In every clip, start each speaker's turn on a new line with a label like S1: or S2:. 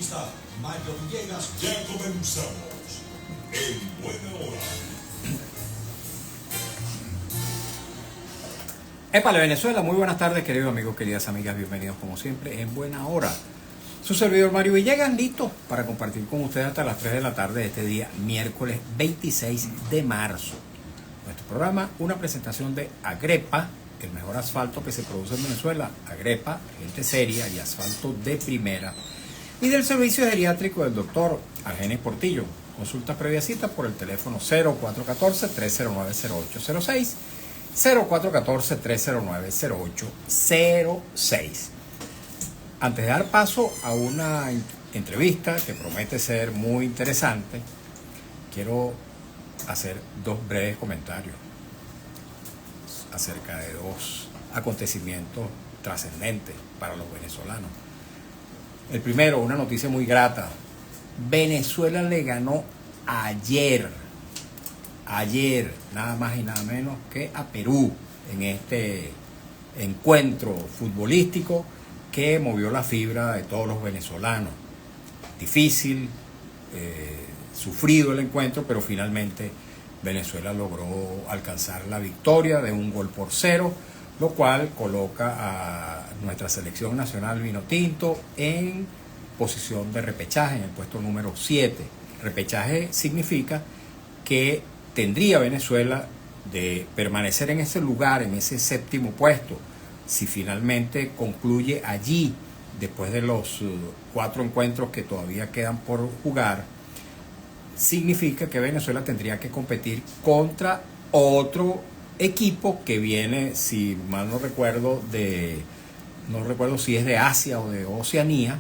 S1: periodista Mario Villegas. Ya comenzamos en Buena Hora.
S2: Épale Venezuela, muy buenas tardes queridos amigos, queridas amigas, bienvenidos como siempre en Buena Hora. Su servidor Mario Villegas, listo para compartir con ustedes hasta las 3 de la tarde de este día, miércoles 26 de marzo. Nuestro programa, una presentación de Agrepa, el mejor asfalto que se produce en Venezuela. Agrepa, gente seria y asfalto de primera. Y del servicio geriátrico del doctor Argenis Portillo. Consultas previa cita por el teléfono 0414-309-0806, 0414-309-0806. Antes de dar paso a una entrevista que promete ser muy interesante, quiero hacer dos breves comentarios acerca de dos acontecimientos trascendentes para los venezolanos. El primero, una noticia muy grata. Venezuela le ganó ayer, nada más y nada menos que a Perú, en este encuentro futbolístico que movió la fibra de todos los venezolanos. Difícil, sufrido el encuentro, pero finalmente Venezuela logró alcanzar la victoria de 1-0, lo cual coloca a nuestra selección nacional vinotinto en posición de repechaje, en el puesto número 7. Repechaje significa que tendría Venezuela de permanecer en ese lugar, en ese séptimo puesto, si finalmente concluye allí, después de los 4 encuentros que todavía quedan por jugar. Significa que Venezuela tendría que competir contra otro equipo que viene, si mal no recuerdo si es de Asia o de Oceanía,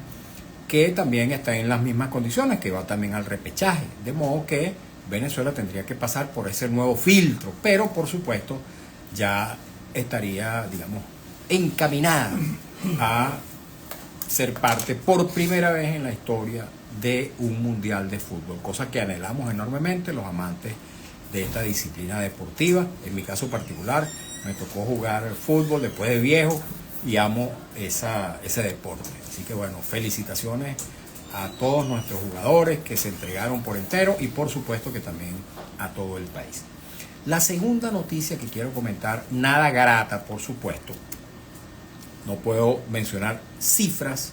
S2: que también está en las mismas condiciones, que va también al repechaje, de modo que Venezuela tendría que pasar por ese nuevo filtro, pero por supuesto ya estaría, digamos, encaminada a ser parte por primera vez en la historia de un mundial de fútbol, cosa que anhelamos enormemente los amantes de esta disciplina deportiva. En mi caso particular, me tocó jugar fútbol después de viejo y amo ese deporte. Así que bueno, felicitaciones a todos nuestros jugadores que se entregaron por entero y por supuesto que también a todo el país. La segunda noticia que quiero comentar, nada grata por supuesto, no puedo mencionar cifras,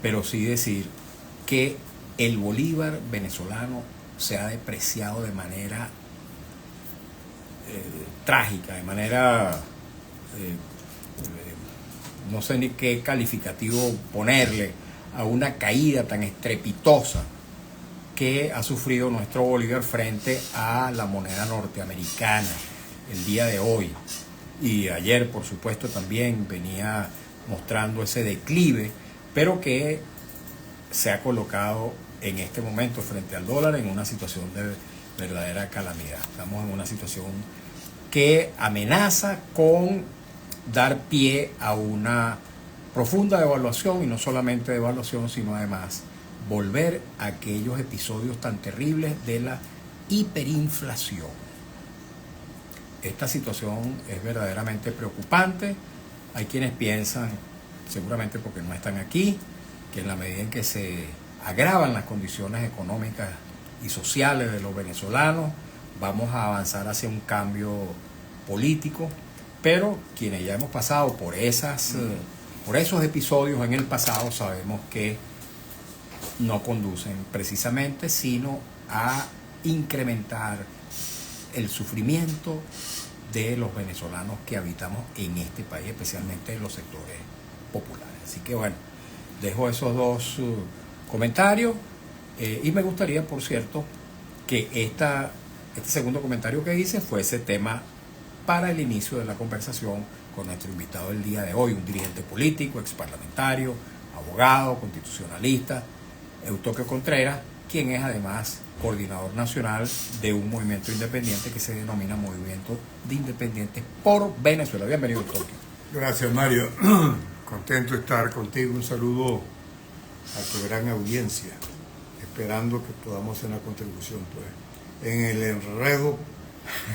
S2: pero sí decir que el bolívar venezolano se ha depreciado de manera trágica, de manera, no sé ni qué calificativo ponerle a una caída tan estrepitosa que ha sufrido nuestro bolívar frente a la moneda norteamericana el día de hoy. Y ayer, por supuesto, también venía mostrando ese declive, pero que se ha colocado en este momento frente al dólar en una situación de verdadera calamidad. Estamos en una situación que amenaza con dar pie a una profunda devaluación, y no solamente devaluación, sino además volver a aquellos episodios tan terribles de la hiperinflación. Esta situación es verdaderamente preocupante. Hay quienes piensan, seguramente porque no están aquí, que en la medida en que se agravan las condiciones económicas y sociales de los venezolanos, vamos a avanzar hacia un cambio político, pero quienes ya hemos pasado por esos episodios en el pasado sabemos que no conducen precisamente sino a incrementar el sufrimiento de los venezolanos que habitamos en este país, especialmente en los sectores populares. Así que bueno, dejo esos dos comentarios y me gustaría, por cierto, que este segundo comentario que hice fuese tema para el inicio de la conversación con nuestro invitado del día de hoy, un dirigente político, exparlamentario, abogado, constitucionalista, Eustoquio Contreras, quien es además coordinador nacional de un movimiento independiente que se denomina Movimiento de Independientes por Venezuela. Bienvenido, Eustoquio.
S3: Gracias, Mario. Contento de estar contigo. Un saludo a tu gran audiencia, esperando que podamos hacer una contribución pues, en el enredo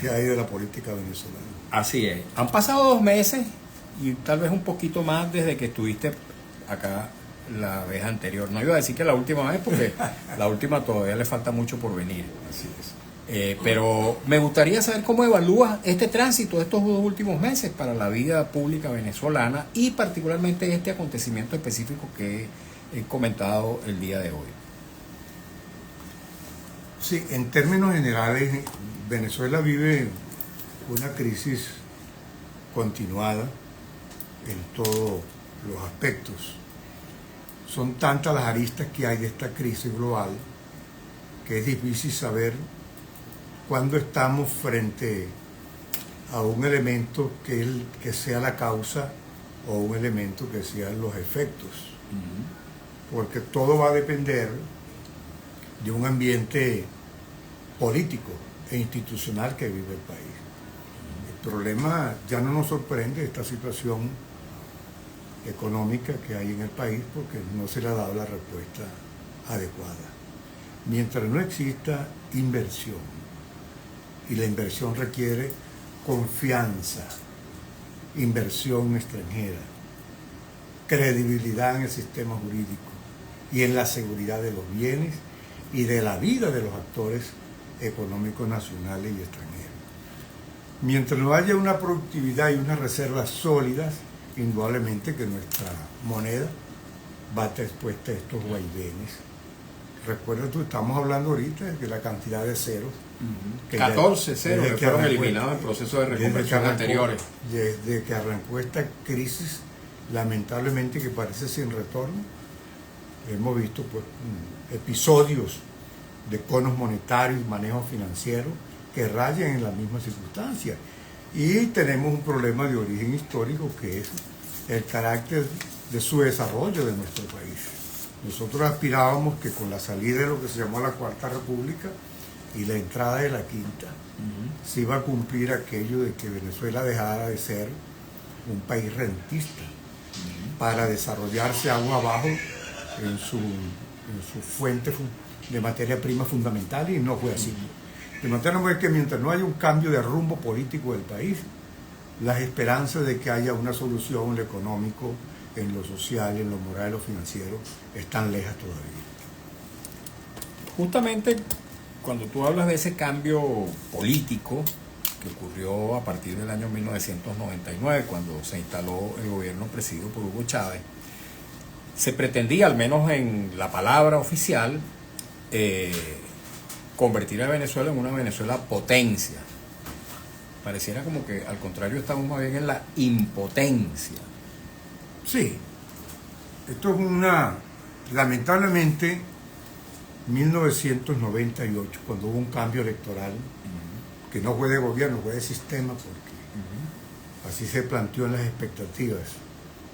S3: que hay de la política venezolana.
S2: Así es. Han pasado 2 meses y tal vez un poquito más desde que estuviste acá la vez anterior. No iba a decir que la última vez, porque la última todavía le falta mucho por venir.
S3: Así es.
S2: Pero me gustaría saber cómo evalúas este tránsito de estos 2 últimos meses para la vida pública venezolana y particularmente este acontecimiento específico que he comentado el día de hoy.
S3: Sí, en términos generales, Venezuela vive una crisis continuada en todos los aspectos. Son tantas las aristas que hay de esta crisis global que es difícil saber cuándo estamos frente a un elemento que sea la causa o un elemento que sean los efectos. Porque todo va a depender de un ambiente político e institucional que vive el país. El problema ya no nos sorprende esta situación económica que hay en el país porque no se le ha dado la respuesta adecuada. Mientras no exista inversión, y la inversión requiere confianza, inversión extranjera, credibilidad en el sistema jurídico y en la seguridad de los bienes y de la vida de los actores económicos nacionales y extranjeros. Mientras no haya una productividad y unas reservas sólidas, indudablemente que nuestra moneda va a estar expuesta a estos vaivenes. Recuerda tú, estamos hablando ahorita de que la cantidad de ceros,
S2: 14 ceros que fueron eliminados en procesos de reconversión anteriores.
S3: Desde que arrancó esta crisis, lamentablemente que parece sin retorno, hemos visto pues, episodios de conos monetarios y manejo financiero que rayan en la misma circunstancia. Y tenemos un problema de origen histórico que es el carácter de su desarrollo de nuestro país. Nosotros aspirábamos que con la salida de lo que se llamó la Cuarta República y la entrada de la Quinta, se iba a cumplir aquello de que Venezuela dejara de ser un país rentista para desarrollarse agua abajo en su fuente de materia prima fundamental, y no fue así. De manera que mientras no haya un cambio de rumbo político del país, las esperanzas de que haya una solución en lo económico, en lo social, en lo moral, en lo financiero, están lejas todavía.
S2: Justamente cuando tú hablas de ese cambio político que ocurrió a partir del año 1999, cuando se instaló el gobierno presidido por Hugo Chávez, se pretendía, al menos en la palabra oficial, convertir a Venezuela en una Venezuela potencia. Pareciera como que al contrario estamos más bien en la impotencia.
S3: Sí, esto es lamentablemente, 1998, cuando hubo un cambio electoral, que no fue de gobierno, fue de sistema, porque así se planteó en las expectativas,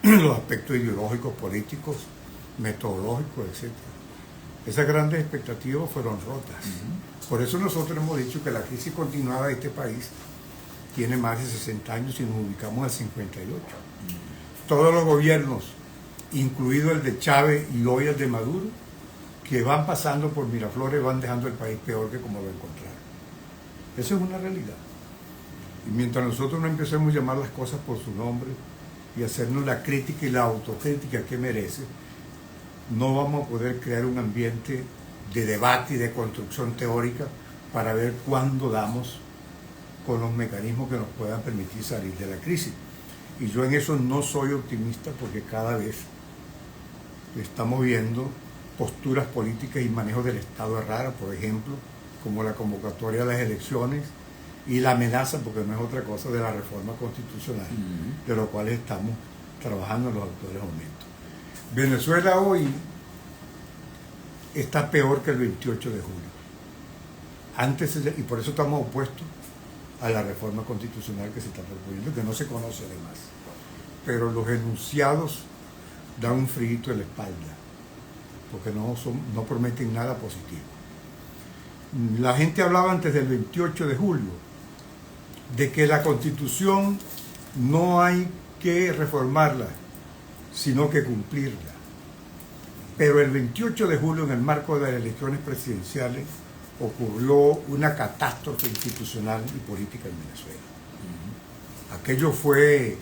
S3: los aspectos ideológicos, políticos, metodológicos, etc. Esas grandes expectativas fueron rotas. Por eso nosotros hemos dicho que la crisis continuada de este país tiene más de 60 años y nos ubicamos al 58. Todos los gobiernos, incluido el de Chávez y hoy el de Maduro, que van pasando por Miraflores, van dejando el país peor que como lo encontraron. Eso es una realidad. Y mientras nosotros no empecemos a llamar las cosas por su nombre y hacernos la crítica y la autocrítica que merece, no vamos a poder crear un ambiente de debate y de construcción teórica para ver cuándo damos con los mecanismos que nos puedan permitir salir de la crisis. Y yo en eso no soy optimista porque cada vez estamos viendo posturas políticas y manejo del Estado raras, por ejemplo, como la convocatoria de las elecciones y la amenaza, porque no es otra cosa, de la reforma constitucional, de lo cual estamos trabajando en los actuales momentos. Venezuela hoy está peor que el 28 de julio. Y por eso estamos opuestos a la reforma constitucional que se está proponiendo, que no se conoce además. Pero los enunciados dan un frío en la espalda, porque no prometen nada positivo. La gente hablaba antes del 28 de julio de que la Constitución no hay que reformarla, sino que cumplirla. Pero el 28 de julio, en el marco de las elecciones presidenciales, ocurrió una catástrofe institucional y política en Venezuela. Aquello fue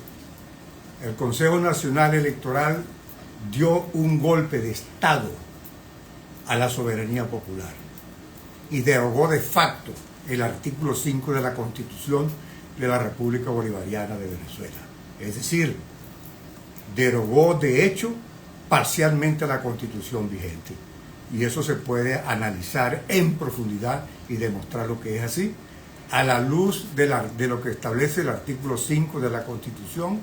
S3: el Consejo Nacional Electoral dio un golpe de Estado a la soberanía popular y derogó de facto el artículo 5 de la Constitución de la República Bolivariana de Venezuela. Es decir, derogó de hecho parcialmente la Constitución vigente. Y eso se puede analizar en profundidad y demostrar lo que es así, a la luz de lo que establece el artículo 5 de la Constitución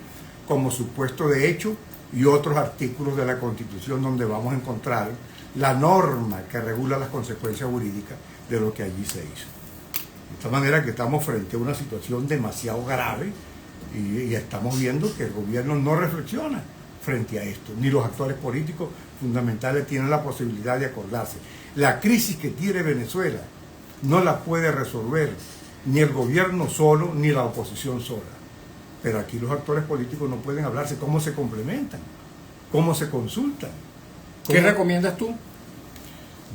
S3: como supuesto de hecho y otros artículos de la Constitución donde vamos a encontrar la norma que regula las consecuencias jurídicas de lo que allí se hizo. De esta manera que estamos frente a una situación demasiado grave y estamos viendo que el gobierno no reflexiona frente a esto, ni los actores políticos fundamentales tienen la posibilidad de acordarse. La crisis que tiene Venezuela no la puede resolver ni el gobierno solo, ni la oposición sola. Pero aquí los actores políticos no pueden hablarse, cómo se complementan, cómo se consultan.
S2: ¿Qué recomiendas tú?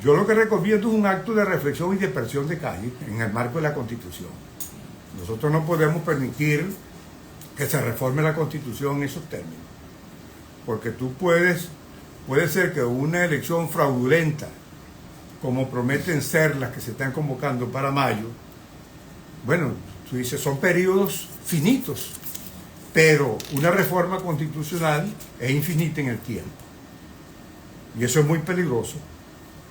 S3: Yo lo que recomiendo es un acto de reflexión y de presión de calle en el marco de la Constitución. Nosotros no podemos permitir que se reforme la Constitución en esos términos. Porque puede ser que una elección fraudulenta, como prometen ser las que se están convocando para mayo, bueno, tú dices, son periodos finitos, pero una reforma constitucional es infinita en el tiempo. Y eso es muy peligroso,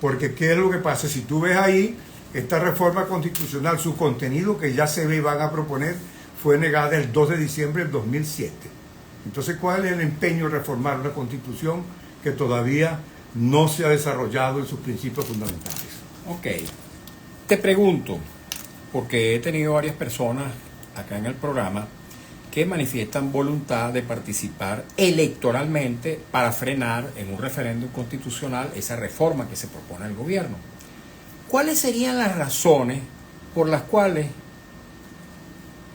S3: porque ¿qué es lo que pasa? Si tú ves ahí, esta reforma constitucional, su contenido que ya se ve y van a proponer, fue negada el 2 de diciembre del 2007. Entonces, ¿cuál es el empeño de reformar una constitución que todavía no se ha desarrollado en sus principios fundamentales?
S2: Ok. Te pregunto, porque he tenido varias personas acá en el programa que manifiestan voluntad de participar electoralmente para frenar en un referéndum constitucional esa reforma que se propone al gobierno. ¿Cuáles serían las razones por las cuales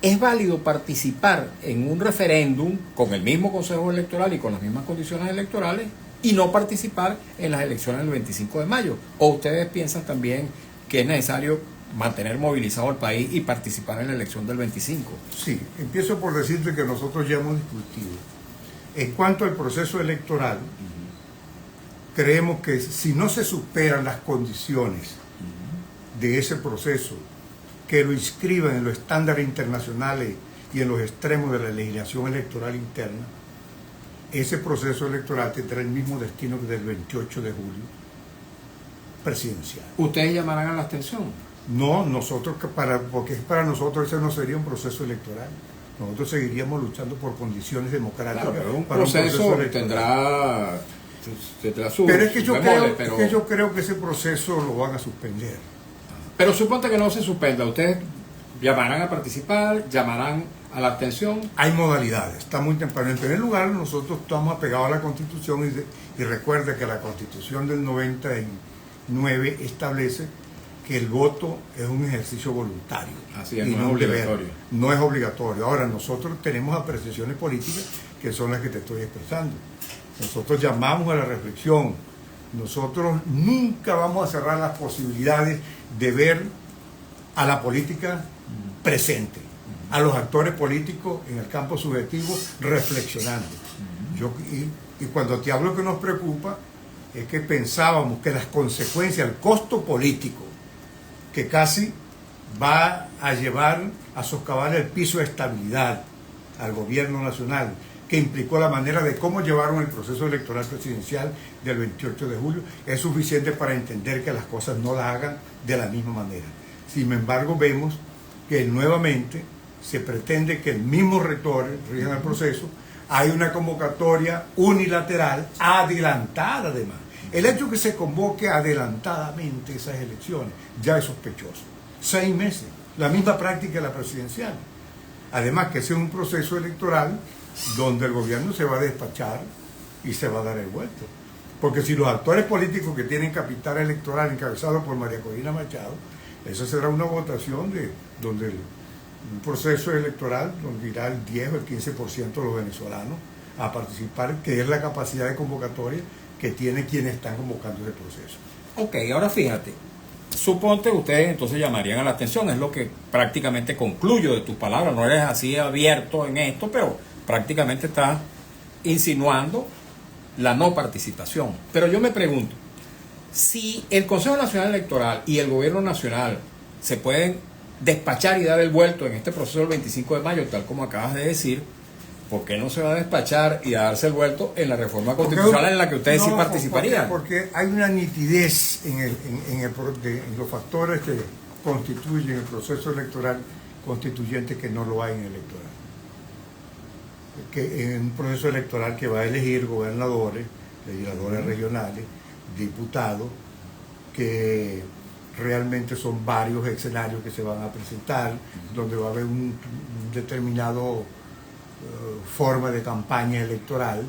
S2: es válido participar en un referéndum con el mismo Consejo Electoral y con las mismas condiciones electorales y no participar en las elecciones del 25 de mayo? ¿O ustedes piensan también que es necesario mantener movilizado al país y participar en la elección del 25?
S3: Sí, empiezo por decirte que nosotros ya hemos discutido. En cuanto al proceso electoral, creemos que si no se superan las condiciones de ese proceso, que lo inscriban en los estándares internacionales y en los extremos de la legislación electoral interna, ese proceso electoral tendrá el mismo destino que del 28 de julio presidencial.
S2: ¿Ustedes llamarán a la abstención?
S3: No, porque para nosotros ese no sería un proceso electoral. Nosotros seguiríamos luchando por condiciones democráticas.
S2: Claro, pero un
S3: para
S2: proceso tendrá su
S3: pero es que
S2: bemoles,
S3: yo creo que ese proceso lo van a suspender.
S2: Pero suponte que no se suspenda. ¿Ustedes llamarán a participar? ¿Llamarán a la abstención?
S3: Hay modalidades, está muy temprano. En primer lugar, nosotros estamos apegados a la Constitución y recuerda que la Constitución del 99 establece que el voto es un ejercicio voluntario.
S2: Así es,
S3: y
S2: no es obligatorio.
S3: No es obligatorio. Ahora, nosotros tenemos apreciaciones políticas que son las que te estoy expresando. Nosotros llamamos a la reflexión. Nosotros nunca vamos a cerrar las posibilidades de ver a la política presente, a los actores políticos en el campo subjetivo reflexionando. Y cuando te hablo que nos preocupa, es que pensábamos que las consecuencias, el costo político, que casi va a llevar a soscavar el piso de estabilidad al gobierno nacional, que implicó la manera de cómo llevaron el proceso electoral presidencial del 28 de julio, es suficiente para entender que las cosas no las hagan de la misma manera. Sin embargo, vemos que nuevamente se pretende que el mismo rector rija el proceso, hay una convocatoria unilateral, adelantada además. El hecho que se convoque adelantadamente esas elecciones ya es sospechoso. 6 meses, la misma práctica de la presidencial. Además que ese es un proceso electoral donde el gobierno se va a despachar y se va a dar el vuelto. Porque si los actores políticos que tienen capital electoral encabezado por María Corina Machado, esa será una votación donde un proceso electoral donde irá el 10 o el 15% de los venezolanos a participar, que es la capacidad de convocatoria que tiene quienes están convocando ese proceso.
S2: Ok, ahora fíjate, suponte ustedes entonces llamarían a la atención, es lo que prácticamente concluyo de tus palabras, no eres así abierto en esto, pero prácticamente estás insinuando la no participación. Pero yo me pregunto, si el Consejo Nacional Electoral y el Gobierno Nacional se pueden despachar y dar el vuelto en este proceso del 25 de mayo, tal como acabas de decir, ¿por qué no se va a despachar y a darse el vuelto en la reforma constitucional en la que ustedes sí participarían?
S3: Porque hay una nitidez en los factores que constituyen el proceso electoral constituyente que no lo hay en el electoral. Que en un proceso electoral que va a elegir gobernadores, legisladores regionales, diputados, que realmente son varios escenarios que se van a presentar, donde va a haber un determinado forma de campaña electoral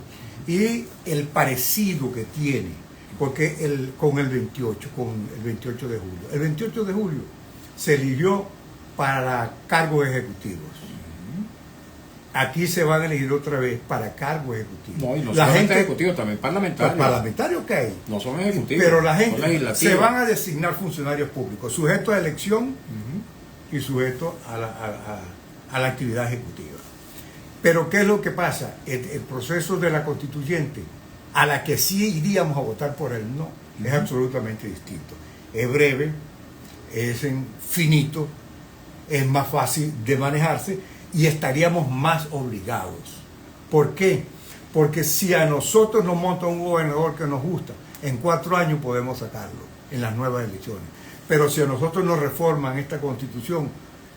S3: y el parecido que tiene, porque con el 28 de julio. El 28 de julio se eligió para cargos ejecutivos. Aquí se van a elegir otra vez para cargos ejecutivos.
S2: No, y no
S3: la
S2: solamente ejecutivos, también parlamentarios.
S3: Parlamentarios, ok.
S2: No son ejecutivos.
S3: Pero la gente se van a designar funcionarios públicos, sujetos a elección y sujetos a la actividad ejecutiva. Pero ¿qué es lo que pasa? El proceso de la constituyente, a la que sí iríamos a votar por el no, es absolutamente distinto. Es breve, es finito, es más fácil de manejarse y estaríamos más obligados. ¿Por qué? Porque si a nosotros nos monta un gobernador que nos gusta, en 4 años podemos sacarlo en las nuevas elecciones. Pero si a nosotros nos reforman esta constitución,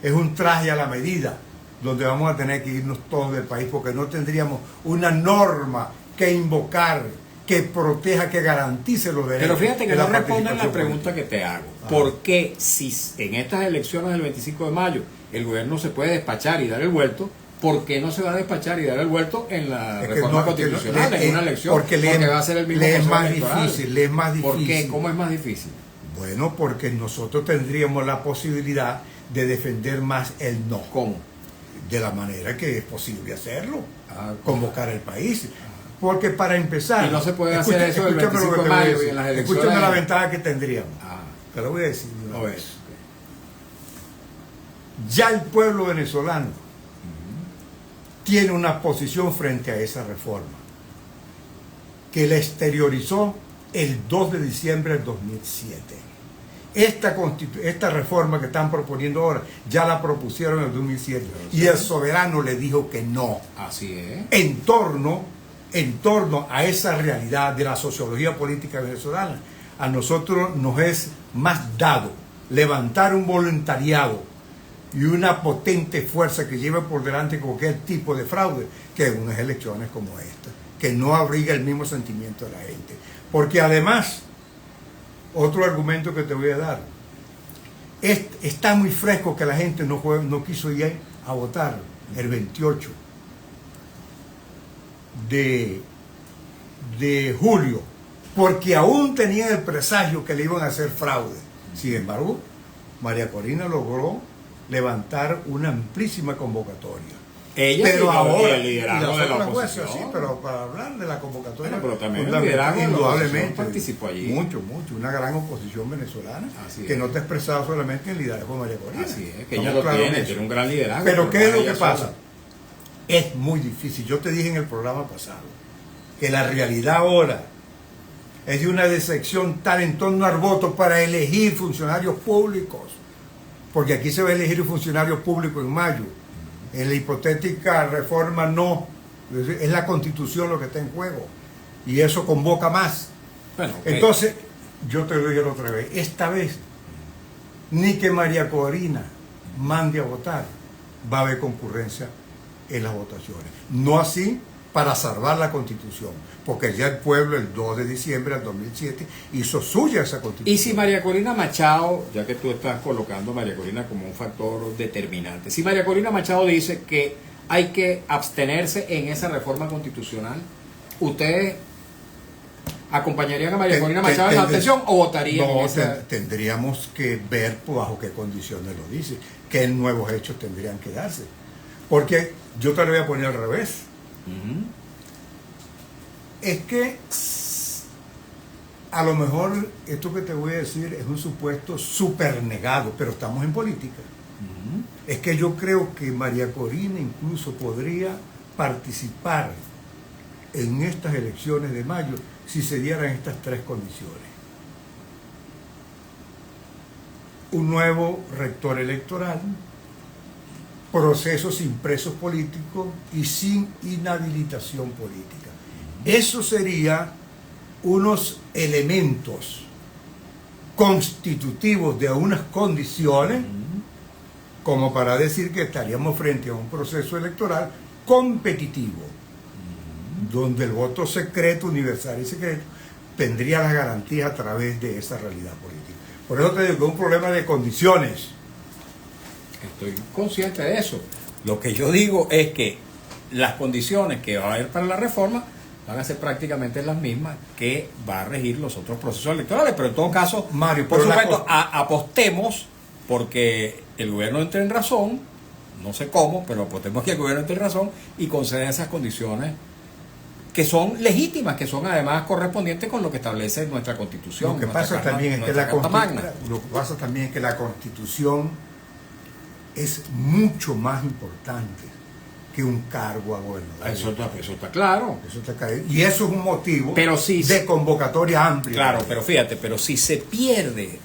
S3: es un traje a la medida, donde vamos a tener que irnos todos del país, porque no tendríamos una norma que invocar, que proteja, que garantice los derechos.
S2: Pero fíjate que
S3: de
S2: no
S3: la
S2: responden la
S3: participación
S2: pregunta
S3: política.
S2: que te hago.
S3: Ajá.
S2: ¿Por qué si en estas elecciones del 25 de mayo el gobierno se puede despachar y dar el vuelto, por qué no se va a despachar y dar el vuelto en la reforma constitucional, en una elección? Porque va a ser el mismo
S3: le es
S2: proceso
S3: más
S2: electoral.
S3: difícil, le es más difícil.
S2: ¿Por qué? ¿Cómo es más difícil?
S3: Bueno, porque nosotros tendríamos la posibilidad de defender más el no.
S2: ¿Cómo?
S3: De la manera que es posible hacerlo, convocar al país.
S2: Ah.
S3: Porque para empezar...
S2: Y no se puede hacer eso el 25 de mayo y en las elecciones.
S3: Escúchame la ventaja que tendríamos. Te lo voy a decir.
S2: No ves.
S3: Ya el pueblo venezolano tiene una posición frente a esa reforma, que la exteriorizó el 2 de diciembre del 2007. Esta reforma que están proponiendo ahora, ya la propusieron en el 2007 y el soberano le dijo que no.
S2: Así es.
S3: En torno a esa realidad de la sociología política venezolana, a nosotros nos es más dado levantar un voluntariado y una potente fuerza que lleve por delante cualquier tipo de fraude que en unas elecciones como esta, que no abriga el mismo sentimiento de la gente. Porque además, otro argumento que te voy a dar, está muy fresco que la gente no quiso ir a votar el 28 de julio, porque aún tenían el presagio que le iban a hacer fraude. Sin embargo, María Corina logró levantar una amplísima convocatoria.
S2: Ella
S3: pero ahora
S2: el liderazgo de la oposición.
S3: Sí, pero para hablar de la convocatoria,
S2: bueno, pero también el liderazgo
S3: indudablemente
S2: participó allí.
S3: Mucho, una gran oposición venezolana que
S2: es.
S3: no está expresada solamente en el liderazgo de María Corina.
S2: Así es, que ella lo tiene un gran liderazgo.
S3: Pero ¿qué es lo que pasa?
S2: Sola.
S3: Es muy difícil. Yo te dije en el programa pasado que la realidad ahora es de una decepción tal en torno al voto para elegir funcionarios públicos, porque aquí se va a elegir un funcionario público en mayo. En la hipotética reforma no, es la Constitución lo que está en juego y eso convoca más.
S2: Bueno, okay.
S3: Entonces, yo te lo dije la otra vez, esta vez ni que María Corina mande a votar va a haber concurrencia en las votaciones. No así para salvar la Constitución, porque ya el pueblo el 2 de diciembre del 2007 hizo suya esa Constitución.
S2: Y si María Corina Machado, ya que tú estás colocando a María Corina como un factor determinante, si María Corina Machado dice que hay que abstenerse en esa reforma constitucional, ¿ustedes acompañarían a María Corina Machado en la abstención o votarían en esa?
S3: Tendríamos que ver bajo qué condiciones lo dice, qué nuevos hechos tendrían que darse. Porque yo te lo voy a poner al revés. Es que a lo mejor esto que te voy a decir es un supuesto súper negado, pero estamos en política. Es que yo creo que María Corina incluso podría participar en estas elecciones de mayo si se dieran estas tres condiciones? Un nuevo rector electoral, procesos sin presos políticos y sin inhabilitación política. Eso sería unos elementos constitutivos de unas condiciones como para decir que estaríamos frente a un proceso electoral competitivo, donde el voto secreto, universal y secreto, tendría las garantías a través de esa realidad política. Por eso te digo que es un problema de condiciones.
S2: Estoy consciente de eso. Lo que yo digo es que las condiciones que va a haber para la reforma van a ser prácticamente las mismas que va a regir los otros procesos electorales. Pero en todo caso,
S3: Mario,
S2: por
S3: pero
S2: supuesto, apostemos porque el gobierno entre en razón, no sé cómo, pero apostemos que el gobierno entre en razón y conceda esas condiciones que son legítimas, que son además correspondientes con lo que establece nuestra Constitución.
S3: Lo que pasa también es que la Constitución es mucho más importante que un cargo a gobernador.
S2: Eso está claro.
S3: Eso está claro. Y eso es un motivo
S2: pero sí,
S3: de convocatoria amplia.
S2: Claro, pero fíjate, pero si se pierde,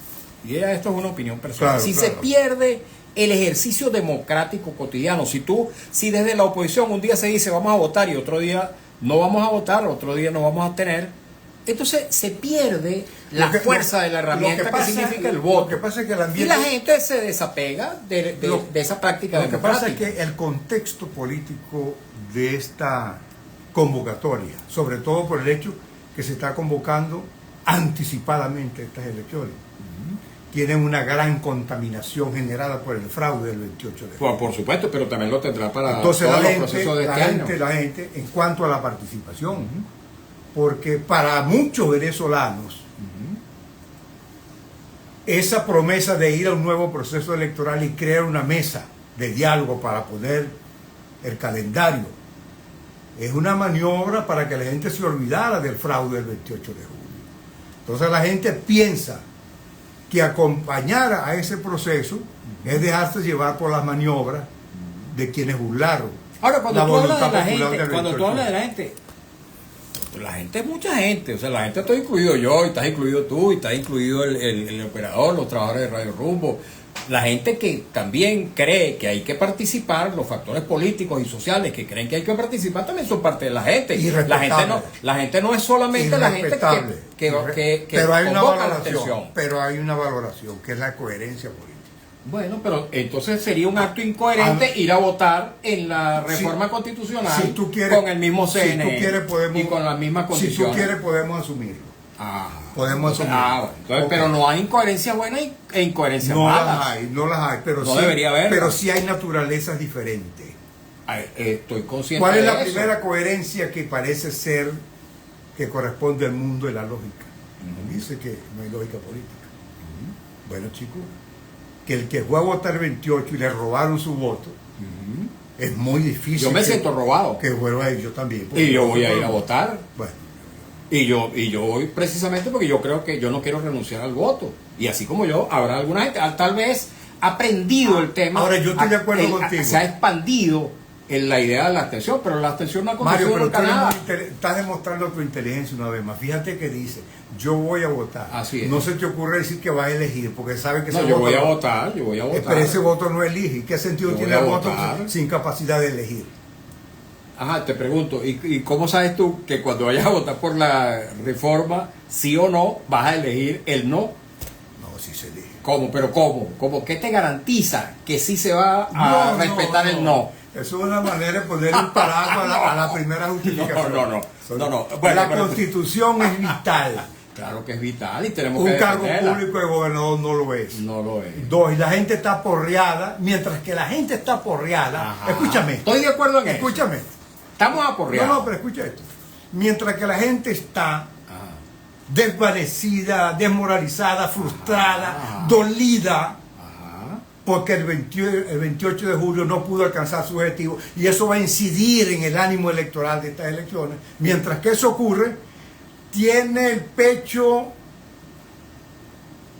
S2: y esto es una opinión personal,
S3: claro,
S2: si
S3: claro.
S2: se pierde el ejercicio democrático cotidiano, si desde la oposición un día se dice vamos a votar y otro día no vamos a votar, otro día no vamos a tener, entonces se pierde la fuerza de la herramienta que significa el voto.
S3: Lo que pasa es que el ambiente,
S2: y la gente se desapega de esa práctica
S3: Lo que
S2: democrática.
S3: pasa es que el contexto político de esta convocatoria, sobre todo por el hecho que se está convocando anticipadamente estas elecciones, tienen una gran contaminación generada por el fraude del 28 de julio.
S2: Por supuesto, pero también lo tendrá para
S3: Entonces
S2: todos
S3: la
S2: los procesos de este año.
S3: la gente, en cuanto a la participación, porque para muchos venezolanos, esa promesa de ir a un nuevo proceso electoral y crear una mesa de diálogo para poner el calendario, es una maniobra para que la gente se olvidara del fraude del 28 de julio. Entonces la gente piensa que acompañar a ese proceso es dejarse llevar por las maniobras de quienes burlaron.
S2: Ahora, cuando tú hablas de la gente, la gente es mucha gente, o sea, la gente está incluido yo, y estás incluido tú, y está incluido el operador, los trabajadores de Radio Rumbo, la gente que también cree que hay que participar, los factores políticos y sociales que creen que hay que participar también son parte de la gente. La gente no es solamente la gente que
S3: pero hay una
S2: convoca la
S3: valoración,
S2: atención.
S3: pero hay una valoración que es la coherencia política.
S2: Bueno, pero entonces sería un acto incoherente ir a votar en la reforma constitucional
S3: si tú quieres,
S2: con el mismo CNE
S3: si tú quieres,
S2: y con las mismas condiciones.
S3: Si tú quieres podemos asumirlo. Podemos asumirlo.
S2: Entonces, pero no hay incoherencia buena e incoherencia mala.
S3: No las hay, pero
S2: no
S3: sí,
S2: debería haber.
S3: Pero sí hay naturalezas diferentes.
S2: Estoy consciente.
S3: ¿Cuál es
S2: de
S3: la
S2: eso?
S3: primera coherencia que parece ser que corresponde al mundo de la lógica? Dice que no hay lógica política. Bueno, chicos, que el que fue a votar el 28 y le robaron su voto, es muy difícil.
S2: Yo me siento robado.
S3: Que vuelva a ir yo también.
S2: Y yo voy a ir a votar.
S3: Bueno.
S2: Y yo voy precisamente porque yo creo que yo no quiero renunciar al voto. Y así como yo, habrá alguna gente, tal vez ha aprendido el tema.
S3: Ahora, yo estoy de acuerdo contigo.
S2: Se ha expandido en la idea de la abstención, pero la abstención no ha
S3: Mario,
S2: conocido nunca nada.
S3: Estás demostrando tu inteligencia una vez más. Fíjate que dice, yo voy a votar.
S2: Así es.
S3: No se te ocurre decir que vas a elegir, porque sabes que
S2: no, yo voy a votar.
S3: Pero ese voto no elige. ¿Qué sentido
S2: yo
S3: tiene el voto sin capacidad de elegir?
S2: Ajá, te pregunto, ¿y cómo sabes tú que cuando vayas a votar por la reforma, sí o no, vas a elegir el no?
S3: No, sí se elige.
S2: ¿Cómo? ¿Pero cómo? ¿Cómo? ¿Qué te garantiza que sí se va a respetar el no?
S3: Eso es una manera de poner un paraguas a la primera justificación.
S2: No.
S3: Bueno, la Constitución es vital.
S2: Claro que es vital y tenemos
S3: un
S2: que
S3: cargo
S2: defenderla.
S3: público de gobernador no lo es.
S2: No lo es.
S3: Dos, y la gente está aporreada, mientras que la gente está aporreada.
S2: Ajá.
S3: Escúchame.
S2: Estoy de acuerdo en eso.
S3: Escúchame.
S2: Estamos aporreados.
S3: No, pero escucha esto. Mientras que la gente está desvanecida, desmoralizada, frustrada, dolida, porque el 28 de julio no pudo alcanzar su objetivo, y eso va a incidir en el ánimo electoral de estas elecciones. Mientras que eso ocurre, tiene el pecho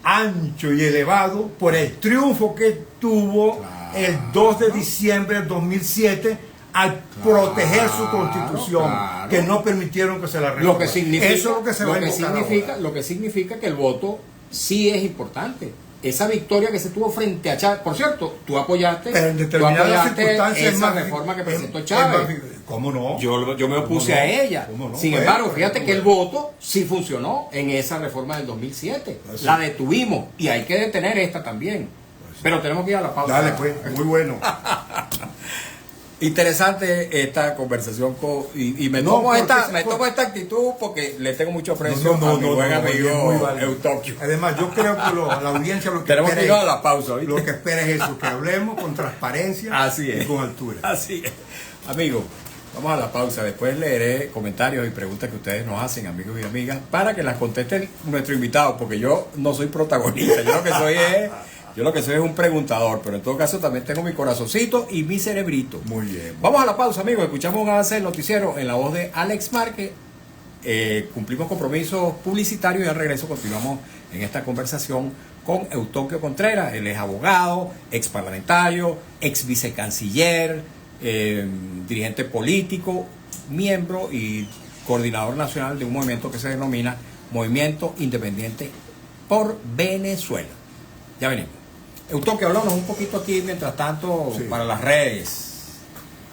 S3: ancho y elevado por el triunfo que tuvo el 2 de diciembre del 2007 al proteger su constitución,
S2: claro.
S3: que no permitieron que se la
S2: Lo que significa,
S3: Eso es lo que se va a invocar ahora.
S2: lo que significa que el voto sí es importante. Esa victoria que se tuvo frente a Chávez, por cierto, tú apoyaste,
S3: Pero en determinadas circunstancias
S2: esa
S3: más,
S2: reforma que presentó
S3: es
S2: Chávez.
S3: ¿Cómo no?
S2: Yo me opuse
S3: ¿Cómo no?
S2: a ella.
S3: ¿Cómo no?
S2: Sin
S3: Bueno,
S2: embargo,
S3: pero
S2: fíjate
S3: no,
S2: que el
S3: bueno.
S2: voto sí funcionó en esa reforma del 2007.
S3: Pues sí.
S2: La detuvimos y hay que detener esta también.
S3: Pues sí.
S2: Pero tenemos que ir a la pausa.
S3: Dale, pues, muy bueno.
S2: Interesante esta conversación y me
S3: No,
S2: tomo
S3: porque
S2: esta actitud porque le tengo mucho aprecio a mi buen amigo
S3: muy válido.
S2: Eustoquio.
S3: Además, yo creo que la audiencia lo que
S2: Tenemos que ir
S3: espera
S2: a la pausa, ¿viste?
S3: lo que espera es eso, que hablemos con transparencia
S2: Así es.
S3: y con altura.
S2: Así es. Amigos, vamos a la pausa. Después leeré comentarios y preguntas que ustedes nos hacen, amigos y amigas, para que las conteste nuestro invitado, porque yo no soy protagonista. Yo lo que soy es un preguntador, pero en todo caso también tengo mi corazoncito y mi cerebrito.
S3: Muy bien.
S2: Vamos a la pausa, amigos. Escuchamos un avance del noticiero en la voz de Alex Márquez. Cumplimos compromisos publicitarios y al regreso continuamos en esta conversación con Eustoquio Contreras. Él es abogado, ex parlamentario, ex vicecanciller, dirigente político, miembro y coordinador nacional de un movimiento que se denomina Movimiento Independiente por Venezuela. Ya venimos. Eustoquio, háblanos un poquito aquí, mientras tanto,
S3: Sí.
S2: para las redes.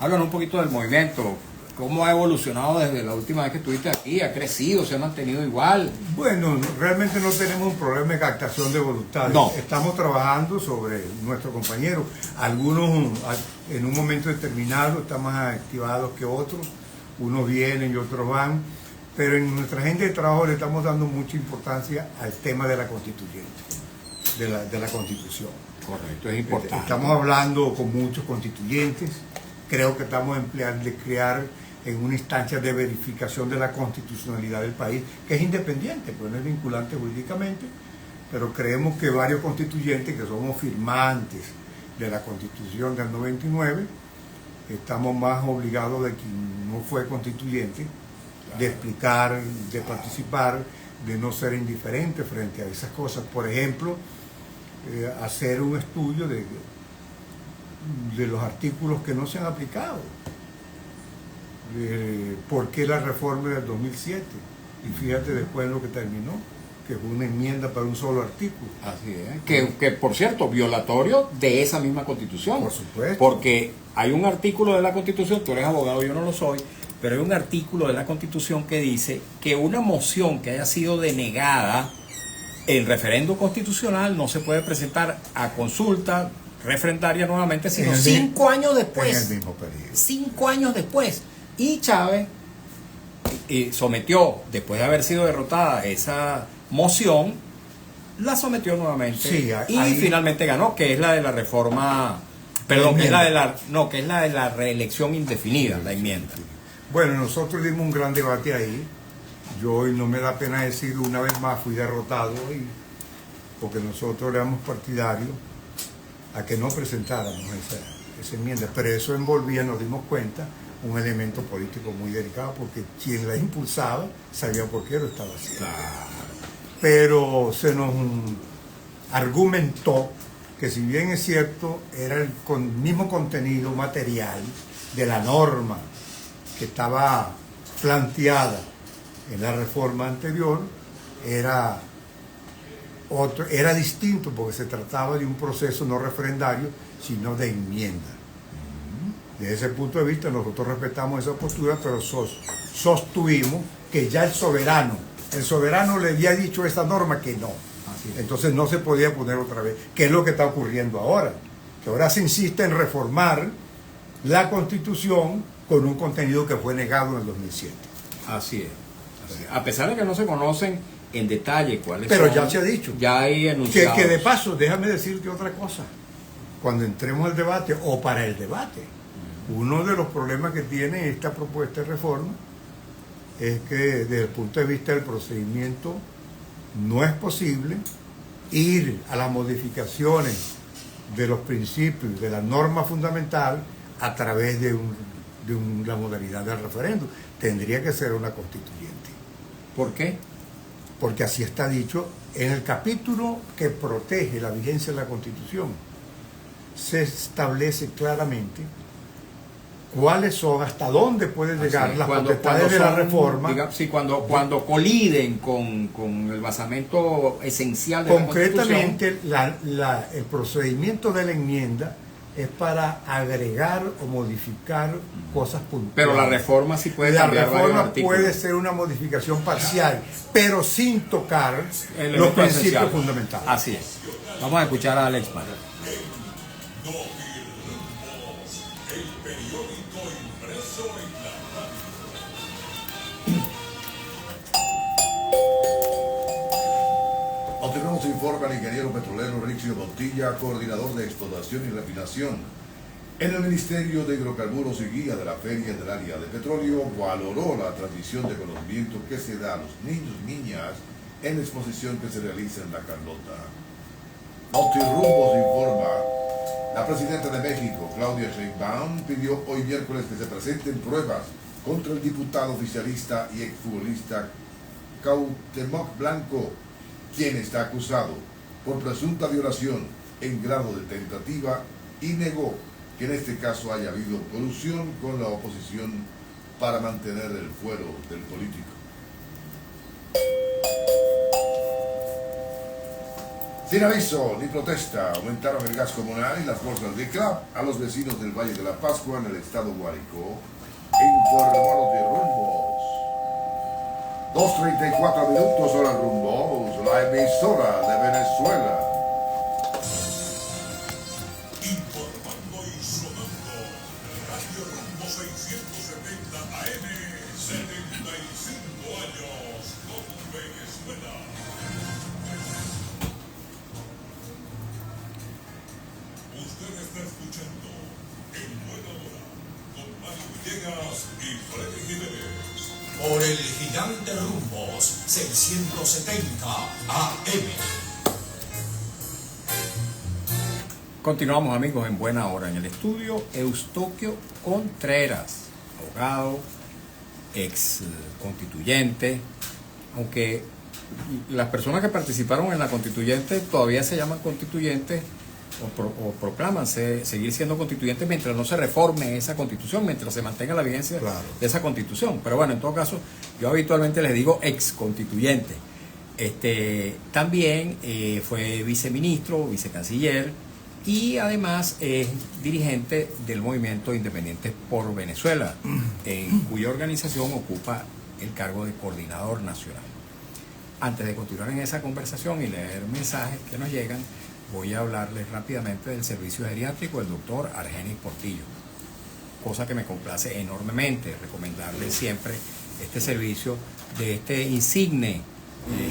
S2: Háblanos un poquito del movimiento. ¿Cómo ha evolucionado desde la última vez que estuviste aquí? ¿Ha crecido? ¿Se ha mantenido igual?
S3: Bueno, realmente no tenemos un problema de captación de voluntades.
S2: No.
S3: Estamos trabajando sobre nuestros compañeros. Algunos en un momento determinado están más activados que otros. Unos vienen y otros van. Pero en nuestra agenda de trabajo le estamos dando mucha importancia al tema de la constituyente, de la constitución.
S2: Correcto, es importante.
S3: Estamos hablando con muchos constituyentes. Creo que estamos empleando de crear en una instancia de verificación de la constitucionalidad del país, que es independiente, pues no es vinculante jurídicamente, pero creemos que varios constituyentes que somos firmantes de la Constitución del 99, estamos más obligados de quien no fue constituyente, de explicar, de participar, de no ser indiferente frente a esas cosas. Por ejemplo, hacer un estudio de los artículos que no se han aplicado. ¿Por qué la reforma del 2007? Y fíjate después en lo que terminó, que fue una enmienda para un solo artículo.
S2: Así es. Que por cierto, violatorio de esa misma Constitución.
S3: Por supuesto.
S2: Porque hay un artículo de la Constitución, tú eres abogado, yo no lo soy, pero hay un artículo de la Constitución que dice que una moción que haya sido denegada en referéndum constitucional no se puede presentar a consulta refrendaria nuevamente, sino 5 años después.
S3: En el mismo periodo.
S2: 5 años después. Y Chávez sometió, después de haber sido derrotada esa moción, la sometió nuevamente.
S3: Sí,
S2: y
S3: ahí-
S2: finalmente ganó, que es la de la reforma, perdón, que es la de la reelección indefinida, la enmienda.
S3: Bueno, nosotros dimos un gran debate ahí. Yo hoy no me da pena decir, una vez más fui derrotado hoy, porque nosotros éramos partidarios a que no presentáramos esa enmienda, pero eso envolvía, nos dimos cuenta, un elemento político muy delicado, porque quien la impulsaba sabía por qué lo estaba haciendo. Pero se nos argumentó que, si bien es cierto, era el mismo contenido material de la norma que estaba planteada en la reforma anterior, era distinto, porque se trataba de un proceso no referendario, sino de enmienda. Desde ese punto de vista nosotros respetamos esa postura, pero sostuvimos que ya el soberano le había dicho a esta norma que no. Entonces no se podía poner otra vez, que es lo que está ocurriendo ahora, que ahora se insiste en reformar la Constitución con un contenido que fue negado en el 2007.
S2: Así es. A pesar de que no se conocen en detalle cuáles
S3: Pero
S2: son,
S3: ya se ha dicho.
S2: ya hay enunciados.
S3: Que de paso, déjame decirte otra cosa. Cuando entremos al debate, o para el debate, uno de los problemas que tiene esta propuesta de reforma es que, desde el punto de vista del procedimiento, no es posible ir a las modificaciones de los principios, de la norma fundamental, a través de la modalidad del referéndum. Tendría que ser una constituyente.
S2: ¿Por qué?
S3: Porque así está dicho en el capítulo que protege la vigencia de la Constitución. Se establece claramente cuáles son, hasta dónde pueden llegar las potestades de la reforma.
S2: Cuando coliden con el basamento esencial de
S3: concretamente,
S2: la Constitución.
S3: el procedimiento de la enmienda es para agregar o modificar cosas puntuales.
S2: Pero la reforma sí puede
S3: La
S2: cambiar varios
S3: reforma
S2: artículos.
S3: puede ser una modificación parcial, pero sin tocar
S2: El
S3: los
S2: elemento
S3: principios
S2: esencial.
S3: fundamentales.
S2: Así es. Vamos a escuchar a Alex Mara.
S1: El periódico impreso en la radio. Continuamos, informa el ingeniero petrolero Rixio Montilla, coordinador de explotación y refinación en el Ministerio de Hidrocarburos y guía de la Feria del Área de Petróleo. Valoró la transmisión de conocimiento que se da a los niños y niñas en la exposición que se realiza en La Carlota. Notirumbos informa. La presidenta de México, Claudia Sheinbaum, pidió hoy miércoles que se presenten pruebas contra el diputado oficialista y exfutbolista Cuauhtémoc Blanco, quien está acusado por presunta violación en grado de tentativa, y negó que en este caso haya habido colusión con la oposición para mantener el fuero del político. Sin aviso ni protesta, aumentaron el gas comunal y las bolsas de CLAP a los vecinos del Valle de la Pascua en el estado Guárico. Informó de Rumbos. 2:34 minutos, hora Rumbos, la emisora de Venezuela. Informando y sonando, Radio Rumbo 670 AM, 75 años con Venezuela. Usted está escuchando En Buena Hora con Mario Villegas y Freddy Jiménez por el gigante Rumbos 670 AM.
S2: Continuamos, amigos, en Buena Hora. En el estudio, Eustoquio Contreras, abogado, ex constituyente, aunque las personas que participaron en la constituyente todavía se llaman constituyentes o proclaman seguir siendo constituyentes mientras no se reforme esa constitución, mientras se mantenga la vigencia de esa constitución. Pero bueno, en todo caso, yo habitualmente les digo ex constituyente. También fue viceministro, vicecanciller, y además es dirigente del movimiento Independientes por Venezuela, en cuya organización ocupa el cargo de coordinador nacional. Antes de continuar en esa conversación y leer mensajes que nos llegan, voy a hablarles rápidamente del servicio geriátrico del doctor Argenis Portillo, cosa que me complace enormemente recomendarles siempre este servicio de este insigne